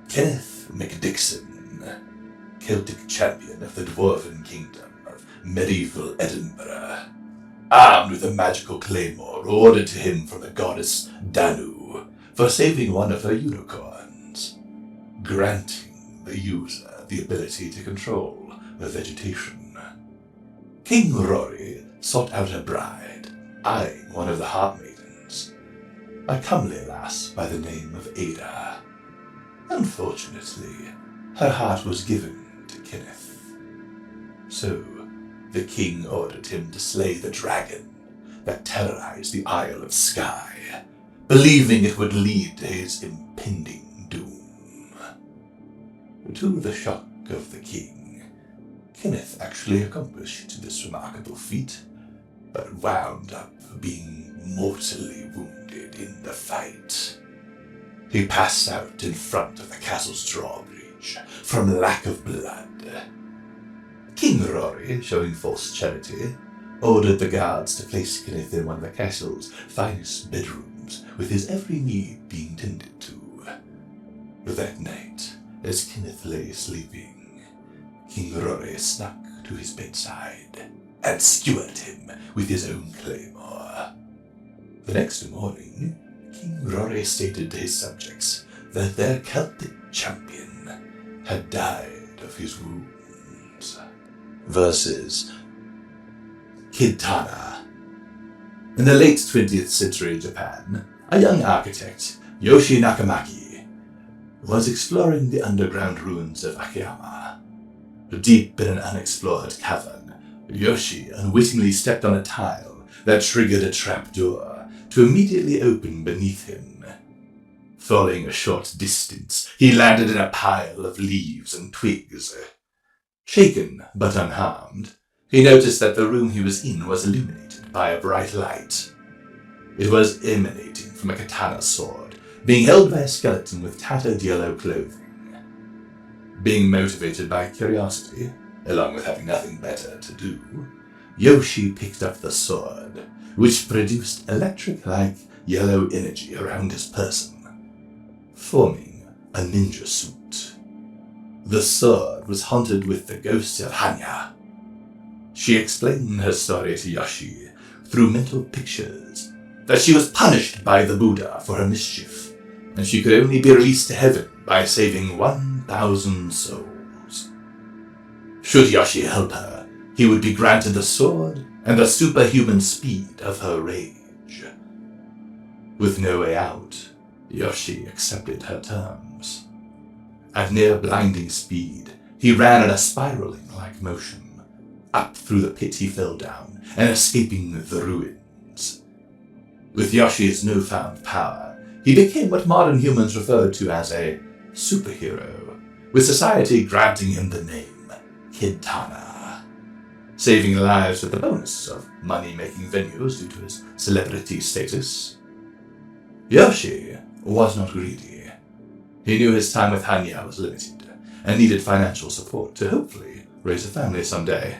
Kenneth MacDixon, Celtic champion of the Dwarven Kingdom of medieval Edinburgh, armed with a magical claymore awarded to him from the goddess Danu for saving one of her unicorns, granting the user the ability to control the vegetation. King Rory sought out a bride, eyeing one of the Heart Maidens, a comely lass by the name of Ada. Unfortunately, her heart was given to Kenneth. So, the king ordered him to slay the dragon that terrorized the Isle of Skye, believing it would lead to his impending doom. To the shock of the king, Kenneth actually accomplished this remarkable feat, but wound up being mortally wounded in the fight. He passed out in front of the castle's drawbridge from lack of blood. King Rory, showing false charity, ordered the guards to place Kenneth in one of the castle's finest bedrooms, with his every need being tended to. That night, as Kenneth lay sleeping, King Rory snuck to his bedside and skewered him with his own claymore. The next morning, King Rory stated to his subjects that their Celtic champion had died of his wounds. Versus Kid-Tana. In the late 20th century Japan, a young architect, Yoshi Nakamaki, was exploring the underground ruins of Akiyama. Deep in an unexplored cavern, Yoshi unwittingly stepped on a tile that triggered a trapdoor to immediately open beneath him. Falling a short distance, he landed in a pile of leaves and twigs. Shaken but unharmed, he noticed that the room he was in was illuminated by a bright light. It was emanating from a katana sword, being held by a skeleton with tattered yellow clothing. Being motivated by curiosity, along with having nothing better to do, Yoshi picked up the sword, which produced electric-like yellow energy around his person, forming a ninja suit. The sword was haunted with the ghost of Hanya. She explained her story to Yoshi through mental pictures, that she was punished by the Buddha for her mischief, and she could only be released to heaven by saving 1,000 souls. Should Yoshi help her, he would be granted the sword and the superhuman speed of her rage. With no way out, Yoshi accepted her terms. At near blinding speed, he ran in a spiraling-like motion, up through the pit he fell down, and escaping the ruins. With Yoshi's newfound power, he became what modern humans refer to as a superhero, with society granting him the name Kid-Tana, saving lives with the bonus of money-making venues due to his celebrity status. Yoshi was not greedy. He knew his time with Hanya was limited, and needed financial support to hopefully raise a family someday.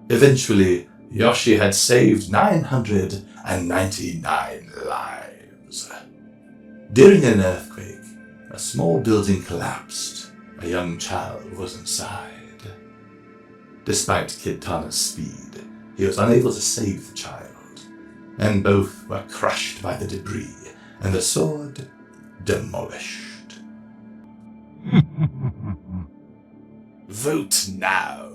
Eventually, Yoshi had saved 999 lives. During an earthquake, a small building collapsed. A young child was inside. Despite Kid-Tana's speed, he was unable to save the child, and both were crushed by the debris, and the sword demolished. Vote now